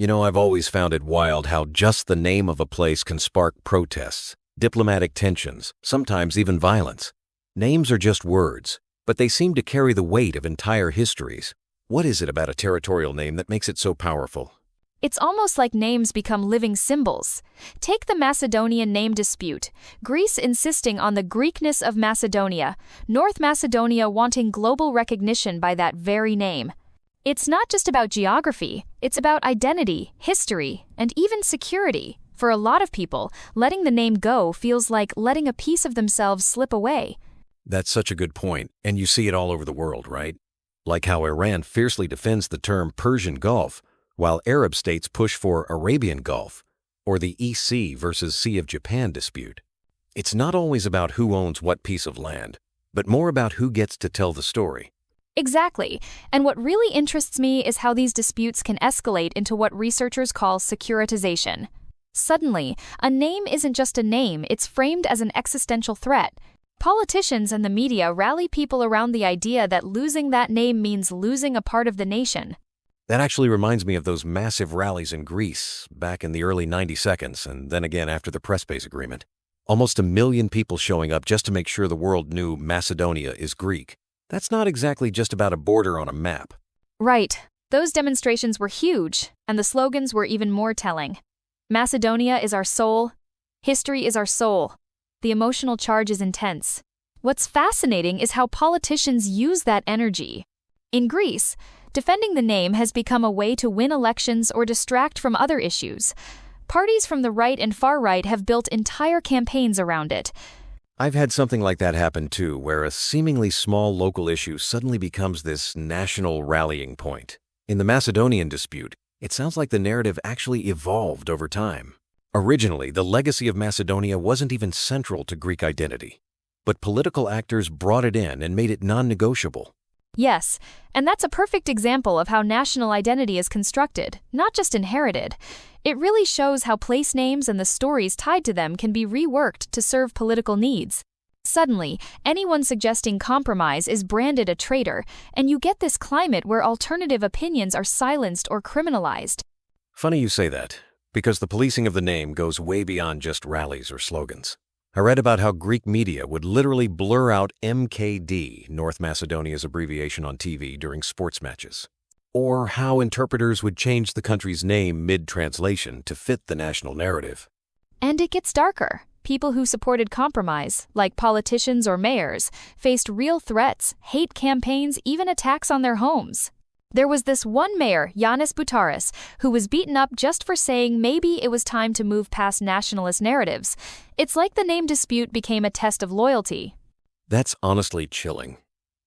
I've always found it wild how just the name of a place can spark protests, diplomatic tensions, sometimes even violence. Names are just words, but they seem to carry the weight of entire histories. What is it about a territorial name that makes it so powerful? It's almost like names become living symbols. Take the Macedonian name dispute, Greece insisting on the Greekness of Macedonia, North Macedonia wanting global recognition by that very name. It's not just about geography, it's about identity, history, and even security. For a lot of people, letting the name go feels like letting a piece of themselves slip away. That's such a good point, and you see it all over the world, right? Like how Iran fiercely defends the term Persian Gulf, while Arab states push for Arabian Gulf, or the EC versus Sea of Japan dispute. It's not always about who owns what piece of land, but more about who gets to tell the story. Exactly. And what really interests me is how these disputes can escalate into what researchers call securitization. Suddenly, a name isn't just a name, it's framed as an existential threat. Politicians and the media rally people around the idea that losing that name means losing a part of the nation. That actually reminds me of those massive rallies in Greece back in the early 90s, and then again after the press space agreement. Almost 1 million people showing up just to make sure the world knew Macedonia is Greek. That's not exactly just about a border on a map. Right. Those demonstrations were huge, and the slogans were even more telling. Macedonia is our soul. History is our soul. The emotional charge is intense. What's fascinating is how politicians use that energy. In Greece, defending the name has become a way to win elections or distract from other issues. Parties from the right and far right have built entire campaigns around it. I've had something like that happen too, where a seemingly small local issue suddenly becomes this national rallying point. In the Macedonian dispute, it sounds like the narrative actually evolved over time. Originally, the legacy of Macedonia wasn't even central to Greek identity, but political actors brought it in and made it non-negotiable. Yes, and that's a perfect example of how national identity is constructed, not just inherited. It really shows how place names and the stories tied to them can be reworked to serve political needs. Suddenly, anyone suggesting compromise is branded a traitor, and you get this climate where alternative opinions are silenced or criminalized. Funny you say that, because the policing of the name goes way beyond just rallies or slogans. I read about how Greek media would literally blur out MKD, North Macedonia's abbreviation on TV, during sports matches. Or how interpreters would change the country's name mid-translation to fit the national narrative. And it gets darker. People who supported compromise, like politicians or mayors, faced real threats, hate campaigns, even attacks on their homes. There was this one mayor, Yanis Boutaris, who was beaten up just for saying maybe it was time to move past nationalist narratives. It's like the name dispute became a test of loyalty. That's honestly chilling.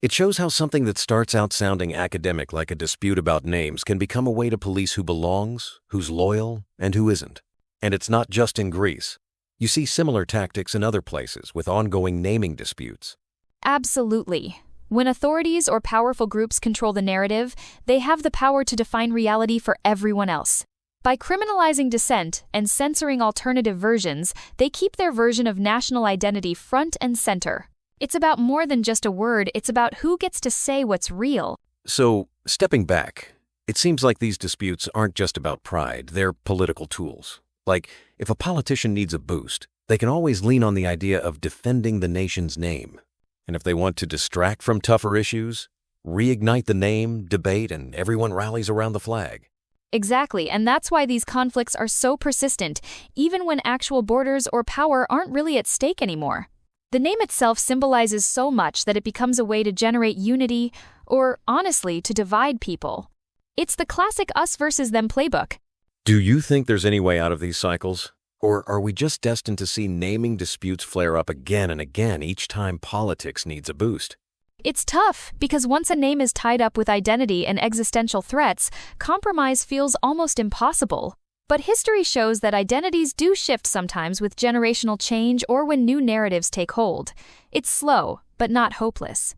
It shows how something that starts out sounding academic like a dispute about names can become a way to police who belongs, who's loyal, and who isn't. And it's not just in Greece. You see similar tactics in other places with ongoing naming disputes. Absolutely. When authorities or powerful groups control the narrative, they have the power to define reality for everyone else. By criminalizing dissent and censoring alternative versions, they keep their version of national identity front and center. It's about more than just a word, it's about who gets to say what's real. So, stepping back, it seems like these disputes aren't just about pride, they're political tools. Like, if a politician needs a boost, they can always lean on the idea of defending the nation's name. And if they want to distract from tougher issues, reignite the name, debate, and everyone rallies around the flag. Exactly, and that's why these conflicts are so persistent, even when actual borders or power aren't really at stake anymore. The name itself symbolizes so much that it becomes a way to generate unity, or, honestly, to divide people. It's the classic us versus them playbook. Do you think there's any way out of these cycles? Or are we just destined to see naming disputes flare up again and again each time politics needs a boost? It's tough, because once a name is tied up with identity and existential threats, compromise feels almost impossible. But history shows that identities do shift sometimes with generational change or when new narratives take hold. It's slow, but not hopeless.